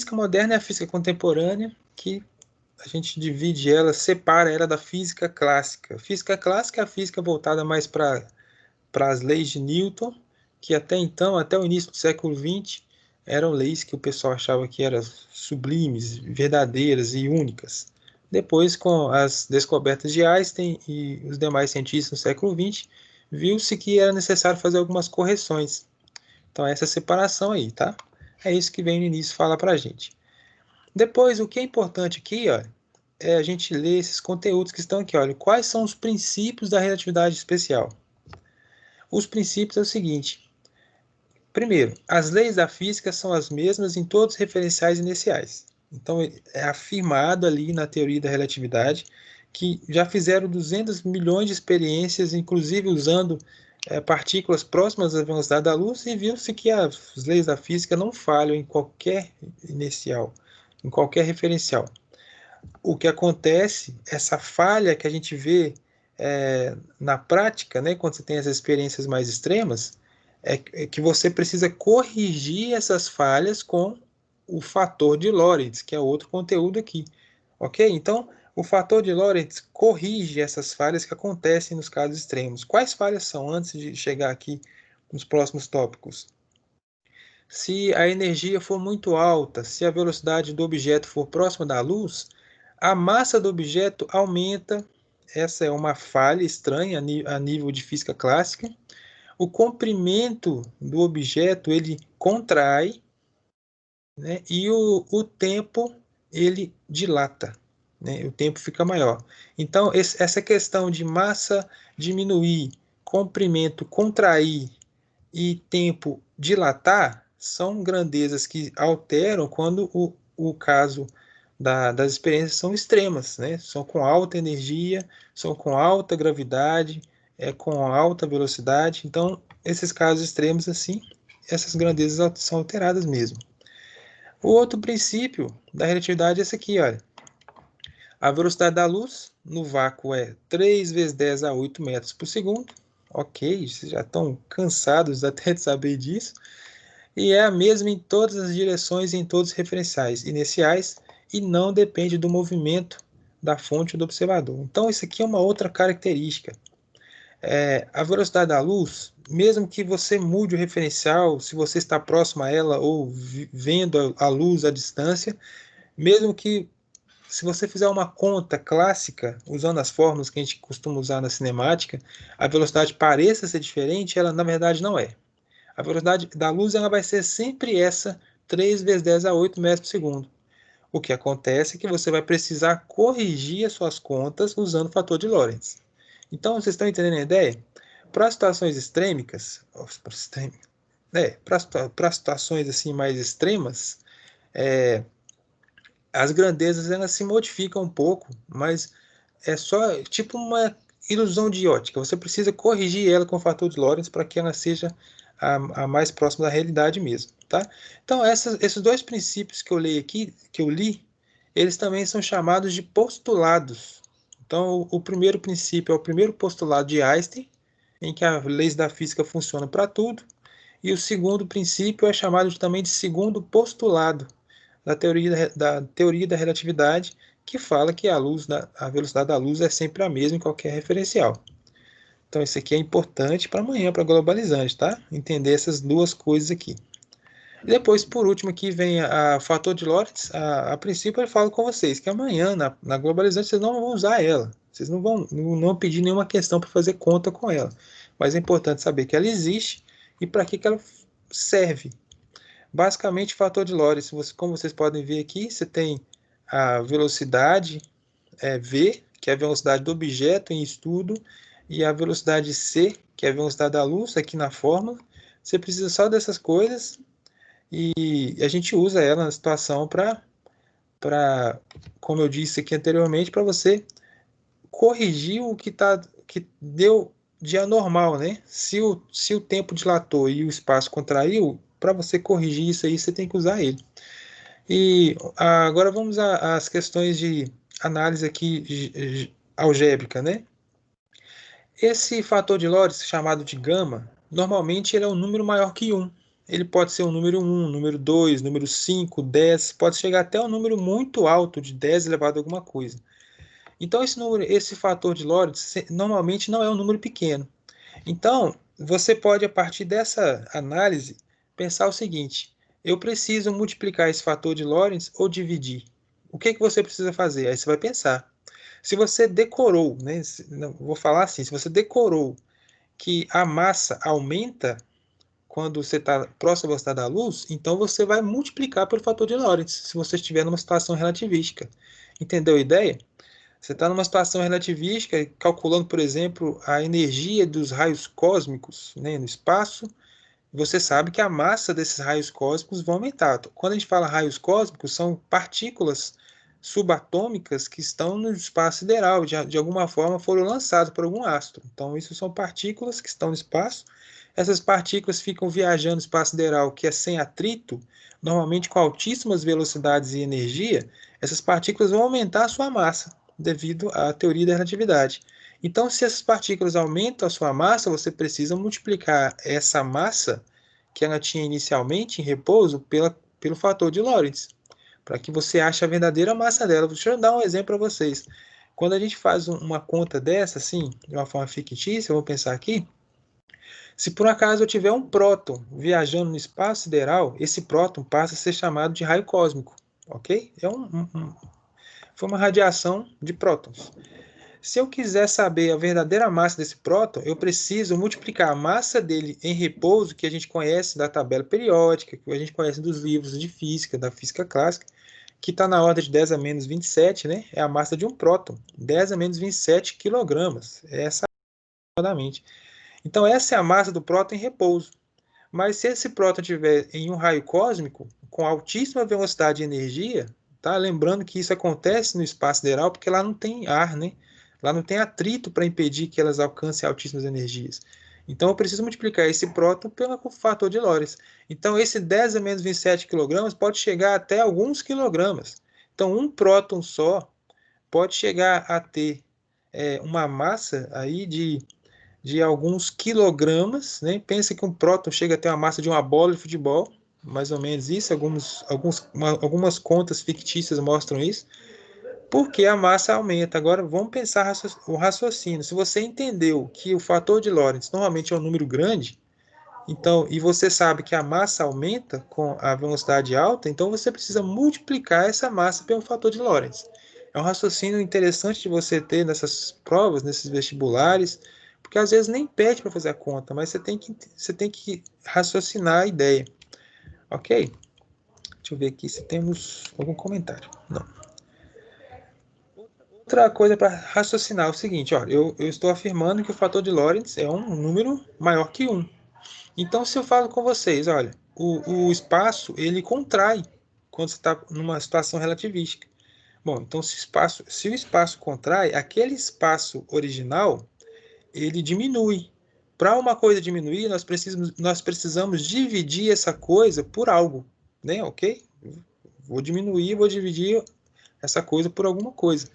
física moderna é a física contemporânea, que a gente divide ela, separa ela da física clássica. Física clássica é a física voltada mais para as leis de Newton, que até então, até o início do século XX, eram leis que o pessoal achava que eram sublimes, verdadeiras e únicas. Depois, com as descobertas de Einstein e os demais cientistas no século XX, viu-se que era necessário fazer algumas correções. Então, essa separação aí, tá? É isso que vem no início falar para a gente. Depois, o que é importante aqui, ó, é a gente ler esses conteúdos que estão aqui. Olha, quais são os princípios da relatividade especial? Os princípios é o seguinte. Primeiro, as leis da física são as mesmas em todos os referenciais iniciais. Então, é afirmado ali na teoria da relatividade que já fizeram 200 milhões de experiências, inclusive usando partículas próximas à velocidade da luz, e viu-se que as leis da física não falham em qualquer inicial, em qualquer referencial. O que acontece, essa falha que a gente vê na prática, né, quando você tem as experiências mais extremas, é que você precisa corrigir essas falhas com o fator de Lorentz, que é outro conteúdo aqui. Ok? Então, o fator de Lorentz corrige essas falhas que acontecem nos casos extremos. Quais falhas são, antes de chegar aqui nos próximos tópicos? Se a energia for muito alta, se a velocidade do objeto for próxima da luz, a massa do objeto aumenta. Essa é uma falha estranha a nível de física clássica. O comprimento do objeto ele contrai, né, e o tempo ele dilata, né, o tempo fica maior. Então, essa questão de massa diminuir, comprimento contrair e tempo dilatar são grandezas que alteram quando o caso das experiências são extremas, né? São com alta energia, são com alta gravidade, com alta velocidade. Então, esses casos extremos, assim, essas grandezas são alteradas mesmo. O outro princípio da relatividade é esse aqui, olha. A velocidade da luz no vácuo é 3 vezes 10 a 8 metros por segundo. Ok, vocês já estão cansados até de saber disso. E é a mesma em todas as direções e em todos os referenciais iniciais e não depende do movimento da fonte ou do observador. Então, isso aqui é uma outra característica. A velocidade da luz, mesmo que você mude o referencial, se você está próximo a ela ou vendo a luz à distância, mesmo que se você fizer uma conta clássica, usando as fórmulas que a gente costuma usar na cinemática, a velocidade pareça ser diferente, ela na verdade não é. A velocidade da luz ela vai ser sempre essa, 3 vezes 10 a 8 metros por segundo. O que acontece é que você vai precisar corrigir as suas contas usando o fator de Lorentz. Então, vocês estão entendendo a ideia? Para situações extrêmicas, para situações assim mais extremas, as grandezas elas se modificam um pouco, mas é só tipo uma ilusão de ótica. Você precisa corrigir ela com o fator de Lorentz para que ela seja a mais próxima da realidade mesmo, tá? Então, esses dois princípios que eu li aqui, que eu li, eles também são chamados de postulados. Então, o primeiro princípio é o primeiro postulado de Einstein, em que as leis da física funcionam para tudo, e o segundo princípio é chamado também de segundo postulado da teoria da relatividade, que fala que a velocidade da luz é sempre a mesma em qualquer referencial. Então, isso aqui é importante para amanhã, para globalizante, tá? Entender essas duas coisas aqui. E depois, por último, aqui vem a fator de Lorentz. A princípio, eu falo com vocês que amanhã, na globalizante, vocês não vão usar ela. Vocês não pedir nenhuma questão para fazer conta com ela. Mas é importante saber que ela existe e para que ela serve. Basicamente, fator de Lorentz, como vocês podem ver aqui, você tem a velocidade v, que é a velocidade do objeto em estudo, e a velocidade c, que é a velocidade da luz, aqui na fórmula. Você precisa só dessas coisas e a gente usa ela na situação como eu disse aqui anteriormente, para você corrigir que deu de anormal, né? Se o tempo dilatou e o espaço contraiu, para você corrigir isso aí, você tem que usar ele. E agora vamos às questões de análise aqui algébrica, né? Esse fator de Lorentz, chamado de gama, normalmente ele é um número maior que 1. ele pode ser um número 1, número 2, número 5, 10, pode chegar até um número muito alto, de 10 elevado a alguma coisa. Então, esse fator de Lorentz normalmente não é um número pequeno. Então, você pode, a partir dessa análise, pensar o seguinte: eu preciso multiplicar esse fator de Lorentz ou dividir? O que você precisa fazer? Aí você vai pensar. Se você decorou, né, vou falar assim, se você decorou que a massa aumenta quando você está próximo à velocidade da luz, então você vai multiplicar pelo fator de Lorentz, se você estiver numa situação relativística. Entendeu a ideia? Você está numa situação relativística, calculando, por exemplo, a energia dos raios cósmicos, né, no espaço. Você sabe que a massa desses raios cósmicos vai aumentar. Quando a gente fala raios cósmicos, são partículas subatômicas que estão no espaço sideral, de alguma forma foram lançadas por algum astro. Então, isso são partículas que estão no espaço. Essas partículas ficam viajando no espaço sideral, que é sem atrito, normalmente com altíssimas velocidades e energia. Essas partículas vão aumentar a sua massa, devido à teoria da relatividade. Então, se essas partículas aumentam a sua massa, você precisa multiplicar essa massa que ela tinha inicialmente em repouso pelo fator de Lorentz, para que você ache a verdadeira massa dela. Deixa eu dar um exemplo para vocês. Quando a gente faz uma conta dessa, assim, de uma forma fictícia, eu vou pensar aqui, se por acaso eu tiver um próton viajando no espaço sideral, esse próton passa a ser chamado de raio cósmico, ok? Foi uma radiação de prótons. Se eu quiser saber a verdadeira massa desse próton, eu preciso multiplicar a massa dele em repouso, que a gente conhece da tabela periódica, que a gente conhece dos livros de física, da física clássica, que está na ordem de 10 a menos 27, né? É a massa de um próton, 10 a menos 27 quilogramas. Essa aproximadamente. Então, essa é a massa do próton em repouso. Mas se esse próton estiver em um raio cósmico, com altíssima velocidade de energia, tá? Lembrando que isso acontece no espaço sideral porque lá não tem ar, né? Lá não tem atrito para impedir que elas alcancem altíssimas energias. Então eu preciso multiplicar esse próton pelo fator de Lorentz. Então esse 10 a menos 27 kg pode chegar até alguns quilogramas. Então um próton só pode chegar a ter uma massa aí de alguns quilogramas, né? Pensa que um próton chega a ter uma massa de uma bola de futebol, mais ou menos isso, algumas contas fictícias mostram isso, porque a massa aumenta. Agora vamos pensar o raciocínio. Se você entendeu que o fator de Lorentz normalmente é um número grande, então, e você sabe que a massa aumenta com a velocidade alta, então você precisa multiplicar essa massa pelo fator de Lorentz. É um raciocínio interessante de você ter nessas provas, nesses vestibulares, porque às vezes nem pede para fazer a conta, mas você tem que raciocinar a ideia. Ok? Deixa eu ver aqui se temos algum comentário. Não. Outra coisa para raciocinar é o seguinte, ó, eu estou afirmando que o fator de Lorentz é um número maior que 1. Então, se eu falo com vocês, olha, o espaço ele contrai quando você está numa situação relativística. Bom, então se o espaço contrai, aquele espaço original ele diminui. Para uma coisa diminuir, nós precisamos dividir essa coisa por algo, né? Ok? Vou dividir essa coisa por alguma coisa.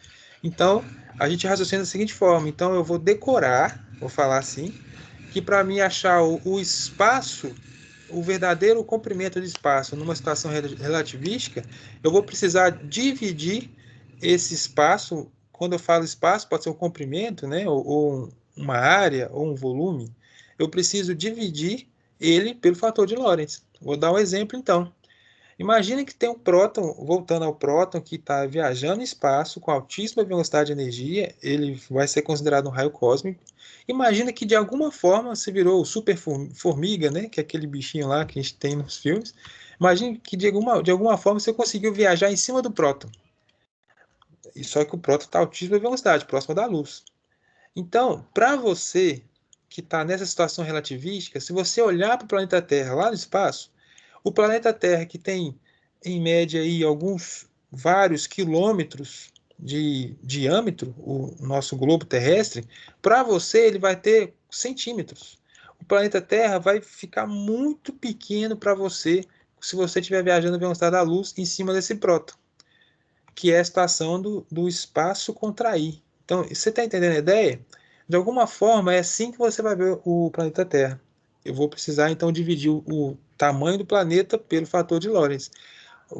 Então, a gente raciocina da seguinte forma. Então, eu vou decorar, vou falar assim, que para mim achar o espaço, o verdadeiro comprimento de espaço numa situação relativística, eu vou precisar dividir esse espaço. Quando eu falo espaço, pode ser um comprimento, né? Ou uma área, ou um volume. Eu preciso dividir ele pelo fator de Lorentz. Vou dar um exemplo, então. Imagine que tem um próton, voltando ao próton, que está viajando no espaço com altíssima velocidade de energia, ele vai ser considerado um raio cósmico. Imagina que de alguma forma você virou super formiga, né? Que é aquele bichinho lá que a gente tem nos filmes. Imagine que de alguma forma você conseguiu viajar em cima do próton. E só que o próton está a altíssima velocidade, próximo da luz. Então, para você que está nessa situação relativística, se você olhar para o planeta Terra lá no espaço, o planeta Terra, que tem, em média, aí, vários quilômetros de diâmetro, o nosso globo terrestre, para você ele vai ter centímetros. O planeta Terra vai ficar muito pequeno para você se você estiver viajando a velocidade da luz em cima desse próton, que é a situação do espaço contrair. Então, você está entendendo a ideia? De alguma forma, é assim que você vai ver o planeta Terra. Eu vou precisar, então, dividir o tamanho do planeta pelo fator de Lorentz.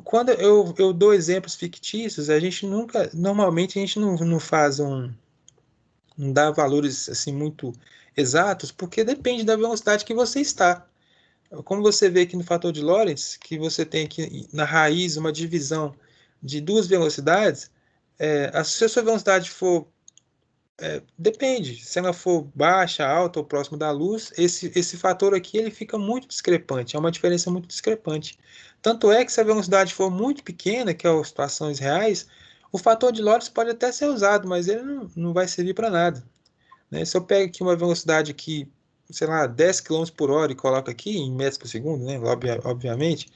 Quando eu dou exemplos fictícios, a gente nunca, normalmente a gente não faz não dá valores assim muito exatos, porque depende da velocidade que você está. Como você vê aqui no fator de Lorentz, que você tem aqui na raiz uma divisão de duas velocidades, se a sua velocidade for depende, se ela for baixa, alta ou próxima da luz, esse fator aqui ele fica muito discrepante, é uma diferença muito discrepante. Tanto é que se a velocidade for muito pequena, que é as situações reais, o fator de Lorentz pode até ser usado, mas ele não vai servir para nada, né? Se eu pego aqui uma velocidade aqui, sei lá, 10 km por hora e coloco aqui em metros por segundo, né? Obviamente,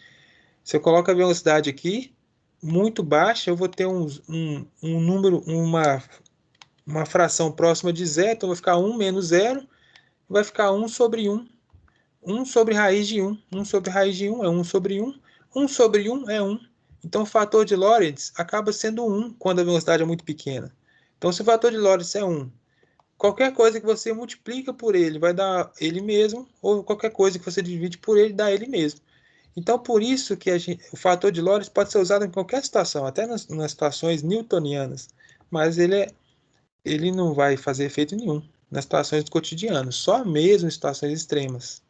se eu coloco a velocidade aqui muito baixa, eu vou ter um número, uma fração próxima de zero, então vai ficar 1 menos zero, vai ficar 1 sobre 1. 1 sobre raiz de 1. 1 sobre raiz de 1 é 1 sobre 1. 1 sobre 1 é 1. Então o fator de Lorentz acaba sendo 1 quando a velocidade é muito pequena. Então se o fator de Lorentz é 1, qualquer coisa que você multiplica por ele vai dar ele mesmo, ou qualquer coisa que você divide por ele dá ele mesmo. Então por isso que o fator de Lorentz pode ser usado em qualquer situação, até nas situações newtonianas, mas ele não vai fazer efeito nenhum nas situações do cotidiano, só mesmo em situações extremas.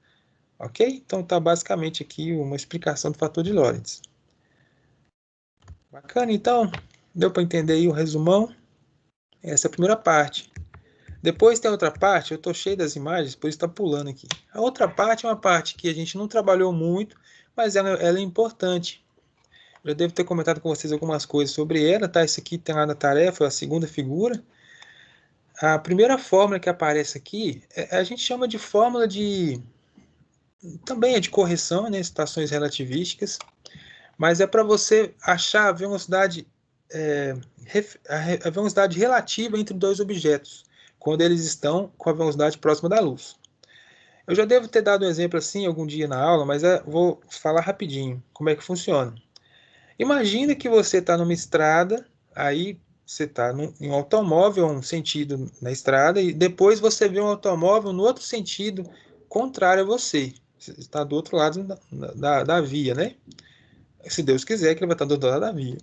Ok? Então está basicamente aqui uma explicação do fator de Lorentz. Bacana, então? Deu para entender aí o resumão? Essa é a primeira parte. Depois tem a outra parte, eu estou cheio das imagens, por isso está pulando aqui. A outra parte é uma parte que a gente não trabalhou muito, mas ela é importante. Eu já devo ter comentado com vocês algumas coisas sobre ela, tá? Isso aqui tem lá na tarefa, a segunda figura. A primeira fórmula que aparece aqui, a gente chama de fórmula de... Também é de correção, né? Situações relativísticas. Mas é para você achar a velocidade, a velocidade relativa entre dois objetos, quando eles estão com a velocidade próxima da luz. Eu já devo ter dado um exemplo assim algum dia na aula, mas vou falar rapidinho como é que funciona. Imagina que você está numa estrada, aí você está em um automóvel, um sentido na estrada, e depois você vê um automóvel no outro sentido, contrário a você. Você está do outro lado da via, né? Se Deus quiser, que ele vai estar do outro lado da via.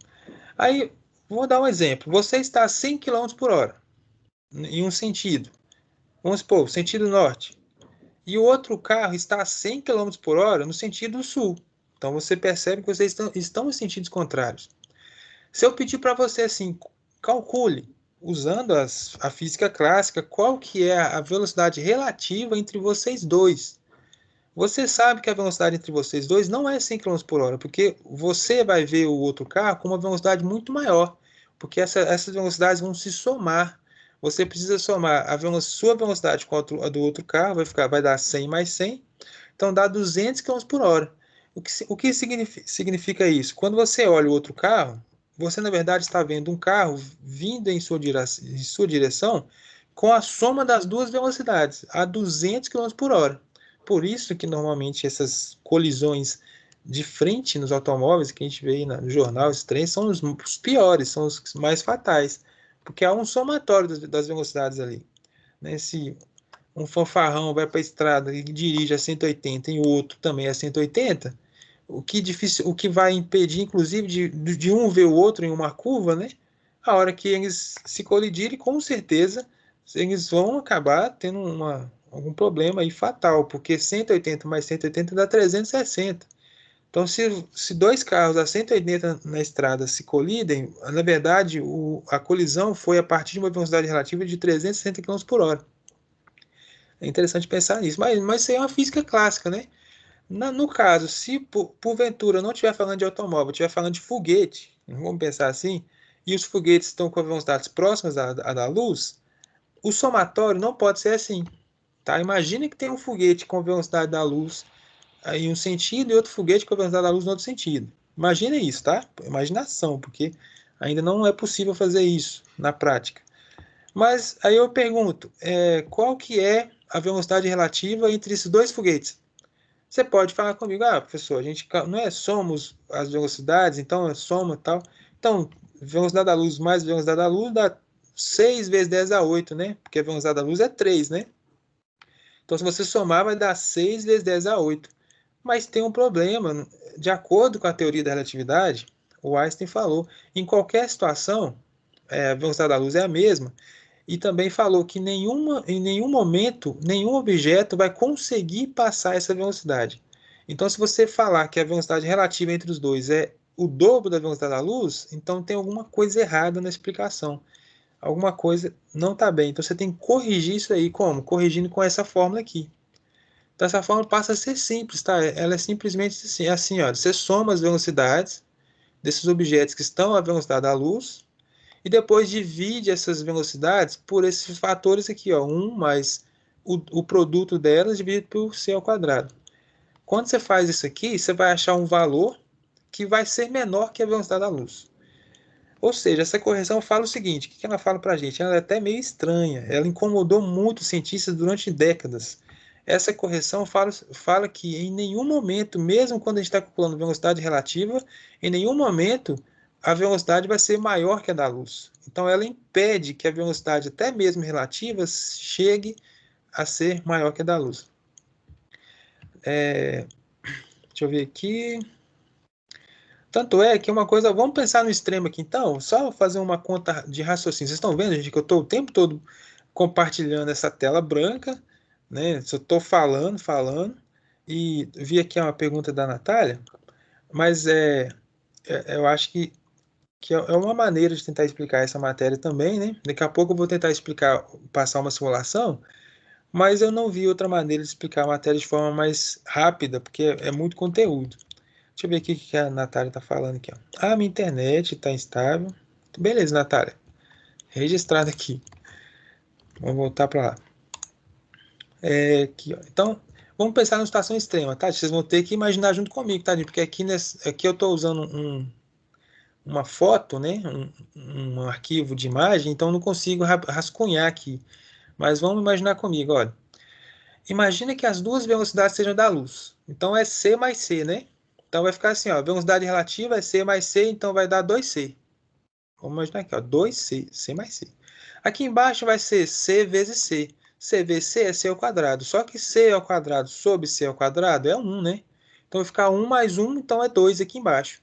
Aí, vou dar um exemplo. Você está a 100 km por hora em um sentido. Vamos supor, sentido norte. E o outro carro está a 100 km por hora no sentido sul. Então você percebe que vocês estão em sentidos contrários. Se eu pedir para você assim, calcule, usando a física clássica, qual que é a velocidade relativa entre vocês dois. Você sabe que a velocidade entre vocês dois não é 100 km por hora, porque você vai ver o outro carro com uma velocidade muito maior, porque essas velocidades vão se somar. Você precisa somar sua velocidade com a do outro carro, vai dar 100 mais 100, então dá 200 km por hora. O que significa isso? Quando você olha o outro carro, você na verdade está vendo um carro vindo em sua direção com a soma das duas velocidades, a 200 km por hora. Por isso que normalmente essas colisões de frente nos automóveis que a gente vê aí no jornal, os trens, são os piores, são os mais fatais, porque há um somatório das velocidades ali, né? Se um fanfarrão vai para a estrada e dirige a 180 e o outro também a 180, o que vai impedir, inclusive, de um ver o outro em uma curva, né? A hora que eles se colidirem, com certeza, eles vão acabar tendo algum problema aí fatal, porque 180 mais 180 dá 360. Então, se dois carros a 180 na estrada se colidem, na verdade, a colisão foi a partir de uma velocidade relativa de 360 km por hora. É interessante pensar nisso, mas isso aí é uma física clássica, né? No caso, se porventura não estiver falando de automóvel, estiver falando de foguete, vamos pensar assim, e os foguetes estão com velocidades próximas à da luz, o somatório não pode ser assim. Tá? Imagina que tem um foguete com velocidade da luz em um sentido e outro foguete com velocidade da luz no outro sentido. Imagina isso, tá? Imaginação, porque ainda não é possível fazer isso na prática. Mas aí eu pergunto, qual que é a velocidade relativa entre esses dois foguetes? Você pode falar comigo, professor, a gente não somos as velocidades, então é soma e tal. Então, velocidade da luz mais velocidade da luz dá 6 vezes 10 a 8, né? Porque a velocidade da luz é 3, né? Então, se você somar, vai dar 6 vezes 10 a 8. Mas tem um problema. De acordo com a teoria da relatividade, o Einstein falou, em qualquer situação, a velocidade da luz é a mesma, e também falou que em nenhum momento, nenhum objeto vai conseguir passar essa velocidade. Então, se você falar que a velocidade relativa entre os dois é o dobro da velocidade da luz, então tem alguma coisa errada na explicação. Alguma coisa não está bem. Então, você tem que corrigir isso aí. Como? Corrigindo com essa fórmula aqui. Então, essa fórmula passa a ser simples, tá? Ela é simplesmente assim, ó, você soma as velocidades desses objetos que estão à velocidade da luz e depois divide essas velocidades por esses fatores aqui, ó, 1 mais o produto delas dividido por c ao quadrado. Quando você faz isso aqui, você vai achar um valor que vai ser menor que a velocidade da luz. Ou seja, essa correção fala o seguinte, o que ela fala para a gente? Ela é até meio estranha, ela incomodou muito os cientistas durante décadas. Essa correção fala que em nenhum momento, mesmo quando a gente está calculando velocidade relativa, em nenhum momento a velocidade vai ser maior que a da luz. Então ela impede que a velocidade, até mesmo relativa, chegue a ser maior que a da luz. Deixa eu ver aqui. Tanto é que uma coisa, vamos pensar no extremo aqui então, só fazer uma conta de raciocínio. Vocês estão vendo, gente, que eu estou o tempo todo compartilhando essa tela branca, né? Eu estou falando, e vi aqui uma pergunta da Natália, mas eu acho que é uma maneira de tentar explicar essa matéria também, né? Daqui a pouco eu vou tentar explicar, passar uma simulação, mas eu não vi outra maneira de explicar a matéria de forma mais rápida, porque é muito conteúdo. Deixa eu ver aqui o que a Natália está falando aqui. Ó. Ah, minha internet está instável. Beleza, Natália. Registrado aqui. Vamos voltar para lá. Aqui, ó. Então, vamos pensar numa situação extrema, tá? Vocês vão ter que imaginar junto comigo, tá? Porque aqui eu estou usando uma foto, né? Um arquivo de imagem, então não consigo rascunhar aqui. Mas vamos imaginar comigo, olha. Imagina que as duas velocidades sejam da luz. Então é c mais c, né? Então vai ficar assim, ó, velocidade relativa é c mais c, então vai dar 2c. Vamos imaginar aqui, ó, 2c, c mais c. Aqui embaixo vai ser c vezes c. C vezes c é c ao quadrado. Só que c ao quadrado sobre c ao quadrado é 1, né? Então vai ficar 1 mais 1, então é 2 aqui embaixo.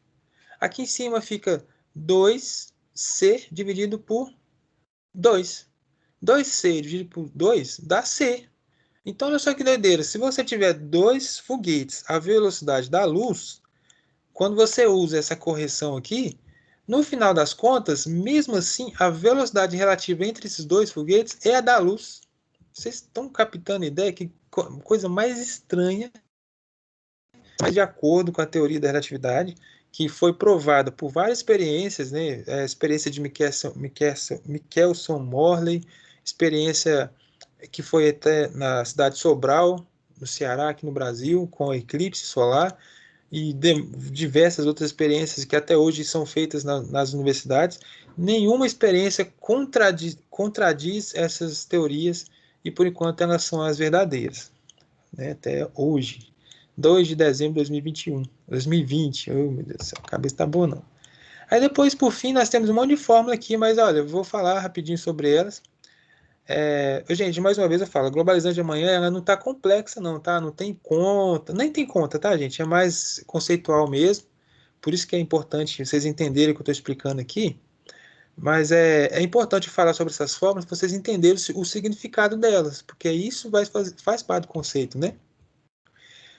Aqui em cima fica 2c dividido por 2. 2c dividido por 2 dá c. Então, olha só que doideira. Se você tiver dois foguetes à velocidade da luz, quando você usa essa correção aqui, no final das contas, mesmo assim, a velocidade relativa entre esses dois foguetes é a da luz. Vocês estão captando a ideia? Que coisa mais estranha, mas de acordo com a teoria da relatividade, que foi provada por várias experiências, né? A experiência de Michelson-Morley, experiência que foi até na cidade de Sobral, no Ceará, aqui no Brasil, com eclipse solar, e diversas outras experiências que até hoje são feitas nas universidades. Nenhuma experiência contradiz essas teorias, e por enquanto elas são as verdadeiras, né? Até hoje. 2 de dezembro de 2021. 2020. Oh, meu Deus do céu, a cabeça tá boa, não. Aí depois, por fim, nós temos um monte de fórmula aqui, mas olha, eu vou falar rapidinho sobre elas. Gente, mais uma vez eu falo, a globalização de amanhã ela não está complexa não, tá? Não tem conta, nem tem conta, tá, gente? É mais conceitual mesmo. Por isso que é importante vocês entenderem o que eu estou explicando aqui. Mas é importante falar sobre essas fórmulas para vocês entenderem o significado delas, porque isso faz parte do conceito, né?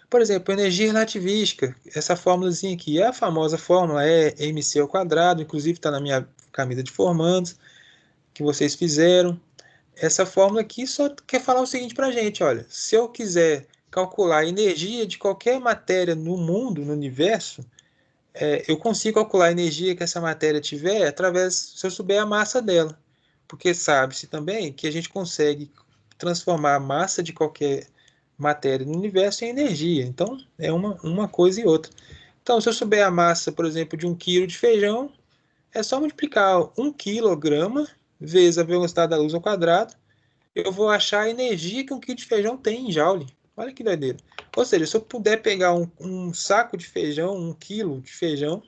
Por exemplo, energia relativística, essa fórmulazinha aqui é a famosa fórmula, é mc ao quadrado, inclusive está na minha camisa de formandos, que vocês fizeram. Essa fórmula aqui só quer falar o seguinte para a gente, olha, se eu quiser calcular a energia de qualquer matéria no mundo, no universo, eu consigo calcular a energia que essa matéria tiver através, se eu souber a massa dela. Porque sabe-se também que a gente consegue transformar a massa de qualquer matéria no universo em energia. Então, é uma coisa e outra. Então, se eu souber a massa, por exemplo, de 1 quilo de feijão, é só multiplicar 1 quilograma vezes a velocidade da luz ao quadrado, eu vou achar a energia que 1 quilo de feijão tem em joule. Olha que doideira. Ou seja, se eu puder pegar um saco de feijão, 1 quilo de feijão,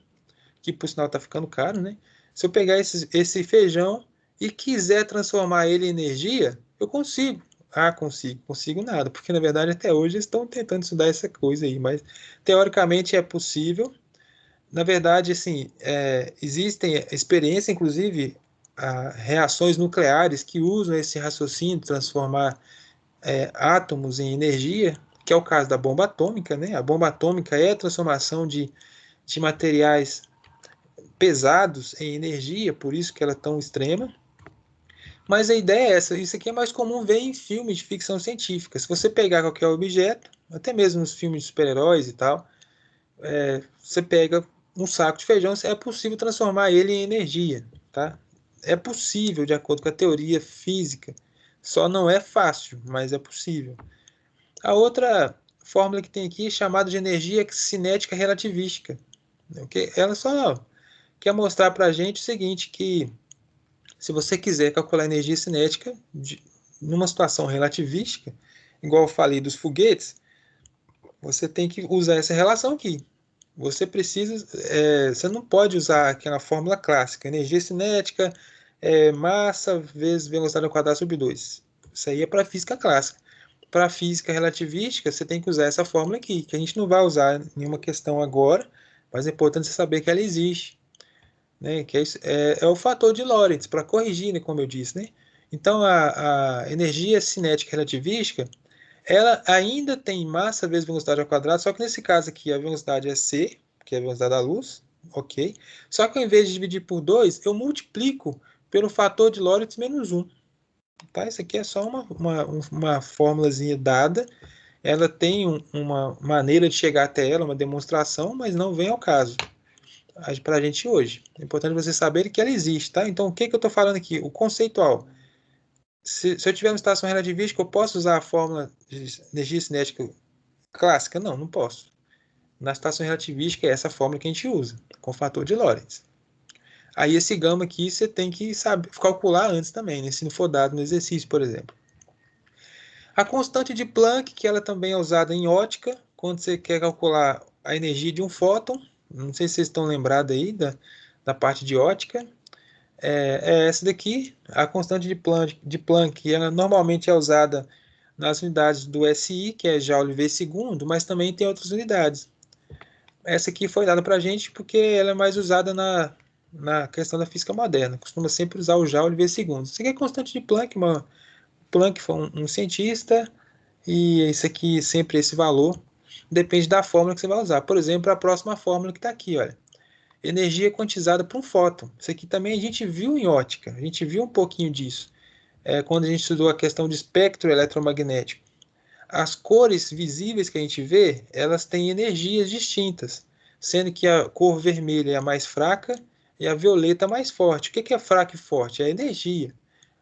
que por sinal está ficando caro, né? Se eu pegar esse feijão e quiser transformar ele em energia, eu consigo. Ah, consigo nada, porque na verdade até hoje eles estão tentando estudar essa coisa aí, mas teoricamente é possível. Na verdade, assim, existem experiências, inclusive, reações nucleares que usam esse raciocínio de transformar átomos em energia, que é o caso da bomba atômica, né? A bomba atômica é a transformação de materiais pesados em energia, por isso que ela é tão extrema. Mas a ideia é essa, isso aqui é mais comum ver em filmes de ficção científica. Se você pegar qualquer objeto, até mesmo nos filmes de super-heróis e tal, você pega um saco de feijão, é possível transformar ele em energia, tá? É possível, de acordo com a teoria física. Só não é fácil, mas é possível. A outra fórmula que tem aqui é chamada de energia cinética relativística. Okay? Ela só quer mostrar para a gente o seguinte, que se você quiser calcular a energia cinética numa situação relativística, igual eu falei dos foguetes, você tem que usar essa relação aqui. Você precisa, você não pode usar aquela fórmula clássica, energia cinética massa vezes velocidade ao quadrado sobre 2. Isso aí é para física clássica. Para física relativística, você tem que usar essa fórmula aqui, que a gente não vai usar em nenhuma questão agora, mas é importante você saber que ela existe, né? Que é o fator de Lorentz, para corrigir, né, como eu disse, né? Então, a energia cinética relativística, ela ainda tem massa vezes velocidade ao quadrado, só que nesse caso aqui a velocidade é c, que é a velocidade da luz, ok? Só que ao invés de dividir por 2, eu multiplico pelo fator de Lorentz menos 1. Tá? Isso aqui é só uma fórmulazinha dada, ela tem uma maneira de chegar até ela, uma demonstração, mas não vem ao caso para a gente hoje. É importante você saber que ela existe, tá? Então, o que eu estou falando aqui? O conceitual. Se eu tiver uma estação relativística, eu posso usar a fórmula de energia cinética clássica? Não, não posso. Na estação relativística é essa fórmula que a gente usa, com fator de Lorentz. Aí esse gama aqui você tem que saber calcular antes também, né? Se não for dado no exercício, por exemplo. A constante de Planck, que ela também é usada em ótica, quando você quer calcular a energia de um fóton. Não sei se vocês estão lembrados aí da parte de ótica. É essa daqui, a constante de Planck, ela normalmente é usada nas unidades do SI, que é Joule/segundo, mas também tem outras unidades. Essa aqui foi dada para a gente porque ela é mais usada na questão da física moderna. Costuma sempre usar o Joule/segundo. Isso aqui é constante de Planck. Planck foi um cientista, e isso aqui, sempre esse valor, depende da fórmula que você vai usar. Por exemplo, a próxima fórmula que está aqui, olha. Energia quantizada por um fóton. Isso aqui também a gente viu em ótica, a gente viu um pouquinho disso. Quando a gente estudou a questão de espectro eletromagnético. As cores visíveis que a gente vê, elas têm energias distintas, sendo que a cor vermelha é a mais fraca e a violeta a mais forte. O que é fraca e forte? É a energia.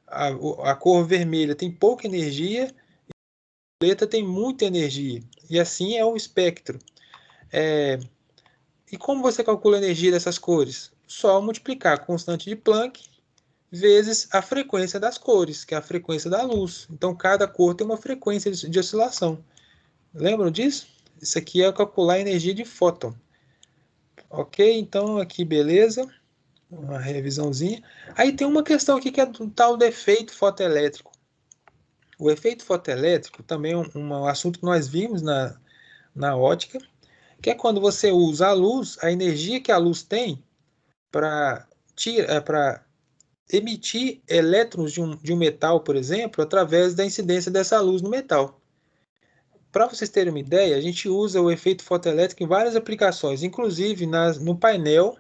A cor vermelha tem pouca energia, a violeta tem muita energia. E assim é o espectro. É, E como você calcula a energia dessas cores? Só multiplicar a constante de Planck vezes a frequência das cores, que é a frequência da luz. Então, cada cor tem uma frequência de oscilação. Lembram disso? Isso aqui é calcular a energia de fóton. Ok? Então, aqui, beleza. Uma revisãozinha. Aí tem uma questão aqui que é do tal do efeito fotoelétrico. O efeito fotoelétrico também é um assunto que nós vimos na ótica, que é quando você usa a luz, a energia que a luz tem para emitir elétrons de um metal, por exemplo, através da incidência dessa luz no metal. Para vocês terem uma ideia, a gente usa o efeito fotoelétrico em várias aplicações, inclusive no painel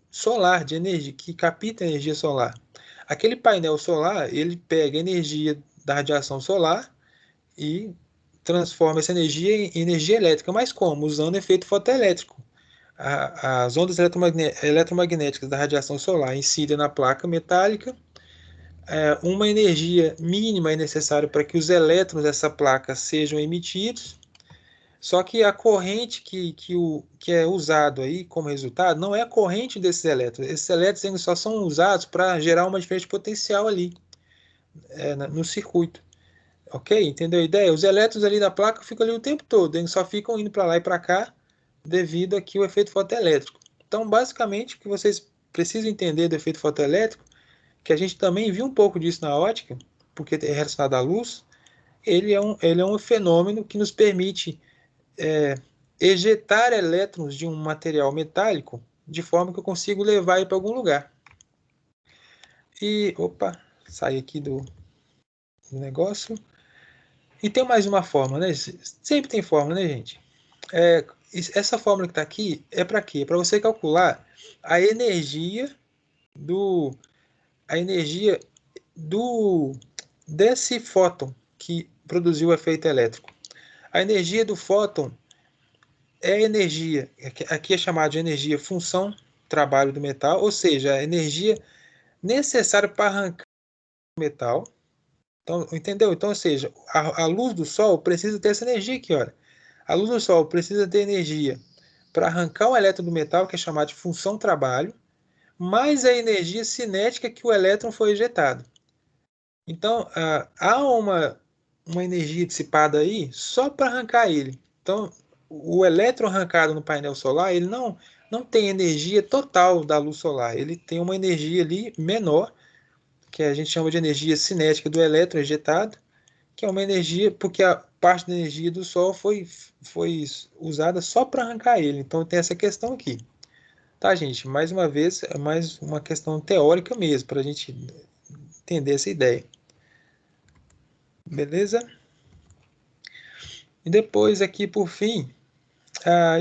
solar de energia, que capta energia solar. Aquele painel solar, ele pega a energia da radiação solar e transforma essa energia em energia elétrica. Mas como? Usando efeito fotoelétrico. As ondas eletromagnéticas da radiação solar incidem na placa metálica. Uma energia mínima é necessária para que os elétrons dessa placa sejam emitidos. Só que a corrente que é usado aí como resultado não é a corrente desses elétrons. Esses elétrons só são usados para gerar uma diferença de potencial ali no circuito. Ok? Entendeu a ideia? Os elétrons ali da placa ficam ali o tempo todo. Eles só ficam indo para lá e para cá devido aqui ao efeito fotoelétrico. Então, basicamente, o que vocês precisam entender do efeito fotoelétrico, que a gente também viu um pouco disso na ótica, porque é relacionado à luz, ele é um fenômeno que nos permite ejetar elétrons de um material metálico de forma que eu consigo levar ele para algum lugar. E, opa, sai aqui do negócio. E tem mais uma fórmula, né? Sempre tem fórmula, né, gente? Essa fórmula que está aqui é para quê? É para você calcular a energia desse fóton que produziu o efeito elétrico. A energia do fóton é energia, aqui é chamada de energia função trabalho do metal, ou seja, a energia necessária para arrancar o metal. Então, entendeu? Então, ou seja, a luz do sol precisa ter essa energia aqui, olha. A luz do sol precisa ter energia para arrancar o elétron do metal, que é chamado de função trabalho, mais a energia cinética que o elétron foi ejetado. Então, há uma energia dissipada aí só para arrancar ele. Então, o elétron arrancado no painel solar, ele não tem energia total da luz solar. Ele tem uma energia ali menor, que a gente chama de energia cinética do elétron ejetado, que é uma energia, porque a parte da energia do Sol foi usada só para arrancar ele. Então tem essa questão aqui. Tá, gente? Mais uma vez, é mais uma questão teórica mesmo, para a gente entender essa ideia. Beleza? E depois aqui, por fim,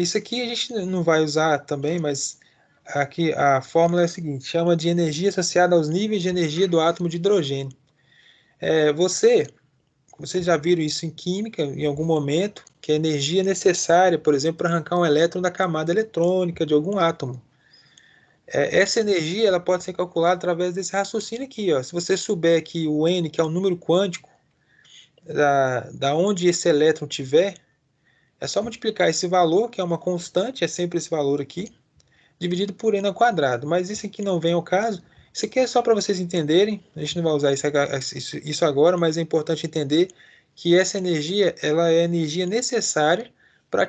isso aqui a gente não vai usar também, mas aqui a fórmula é a seguinte, chama de energia associada aos níveis de energia do átomo de hidrogênio. Vocês já viram isso em química em algum momento, que a energia necessária, por exemplo, para arrancar um elétron da camada eletrônica de algum átomo. Essa energia ela pode ser calculada através desse raciocínio aqui. Ó. Se você souber que o N, que é o número quântico da onde esse elétron tiver, é só multiplicar esse valor, que é uma constante, é sempre esse valor aqui, dividido por N ao quadrado. Mas isso aqui não vem ao caso. Isso aqui é só para vocês entenderem. A gente não vai usar isso agora, mas é importante entender que essa energia ela é a energia necessária para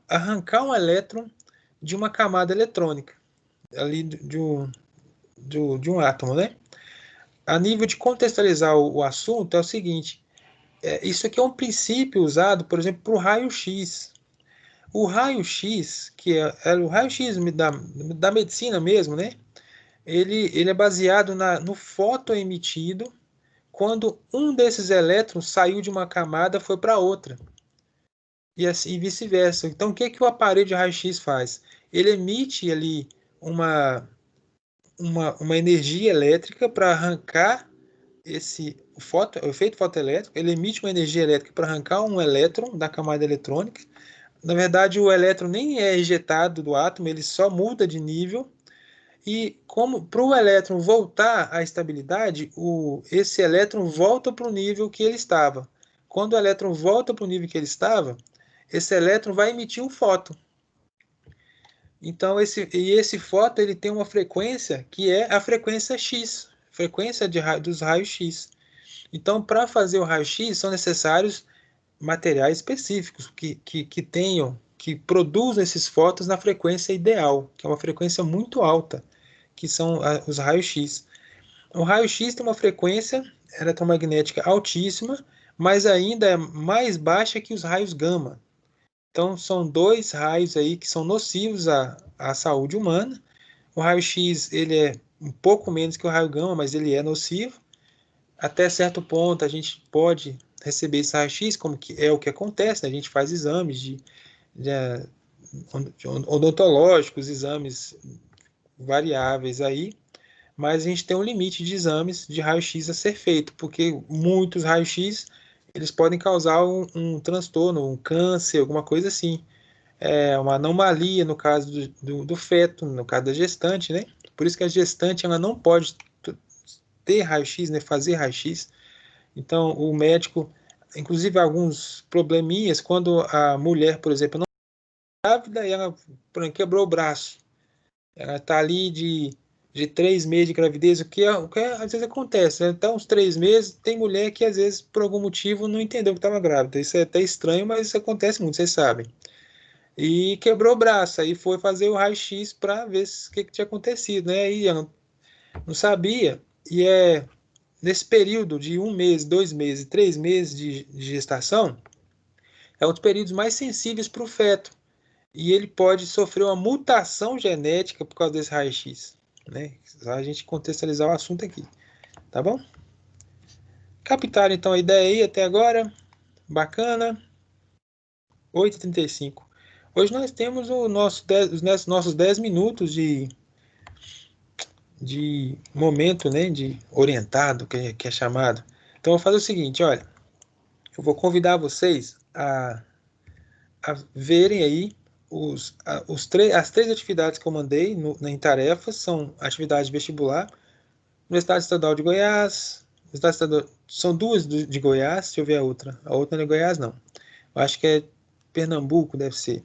arrancar um elétron de uma camada eletrônica, ali de um átomo, né? A nível de contextualizar o assunto, é o seguinte: isso aqui é um princípio usado, por exemplo, para o raio-x. O raio-x, que é o raio-x da medicina mesmo, né? Ele é baseado no fóton emitido quando um desses elétrons saiu de uma camada e foi para outra. E assim vice-versa. Então, o que o aparelho de raio-x faz? Ele emite ali uma energia elétrica para arrancar o efeito fotoelétrico. Ele emite uma energia elétrica para arrancar um elétron da camada eletrônica. Na verdade, o elétron nem é ejetado do átomo, ele só muda de nível. E como para o elétron voltar à estabilidade, esse elétron volta para o nível que ele estava. Quando o elétron volta para o nível que ele estava, esse elétron vai emitir um fóton. Então, esse fóton ele tem uma frequência que é a frequência X, frequência dos raios X. Então, para fazer o raio-x, são necessários materiais específicos que produzam esses fótons na frequência ideal, que é uma frequência muito alta, que são os raios-x. O raio-x tem uma frequência eletromagnética altíssima, mas ainda é mais baixa que os raios gama. Então, são dois raios aí que são nocivos à saúde humana. O raio-x ele é um pouco menos que o raio gama, mas ele é nocivo. Até certo ponto, a gente pode receber esse raio-x, como que é o que acontece, né? A gente faz exames de odontológicos, exames variáveis aí, mas a gente tem um limite de exames de raio-x a ser feito, porque muitos raios-x eles podem causar um transtorno, um câncer, alguma coisa assim. Uma anomalia no caso do feto, no caso da gestante, né? Por isso que a gestante ela não pode ter raio-x, né? Fazer raio-x. Então, o médico, inclusive alguns probleminhas, quando a mulher, por exemplo, não é grávida e ela quebrou o braço. Ela está ali de 3 meses de gravidez, o que às vezes acontece. Né? Até uns 3 meses, tem mulher que às vezes, por algum motivo, não entendeu que estava grávida. Isso é até estranho, mas isso acontece muito, vocês sabem. E quebrou o braço, aí foi fazer o raio-x para ver o que tinha acontecido, né? E ela não sabia, e nesse período de 1 mês, 2 meses, 3 meses de gestação, é um dos períodos mais sensíveis para o feto. E ele pode sofrer uma mutação genética por causa desse raio-x, né? Só a gente contextualizar o assunto aqui, tá bom? Captaram então a ideia aí até agora? Bacana. 8h35. Hoje nós temos os nossos 10 minutos de momento, né, de orientado, que é chamado. Então, eu vou fazer o seguinte, olha, eu vou convidar vocês a verem aí as 3 atividades que eu mandei em tarefas, são atividade vestibular, Universidade Estadual de Goiás, Universidade Estadual, são 2 de Goiás, deixa eu ver a outra não é Goiás, não. Eu acho que é Pernambuco, deve ser.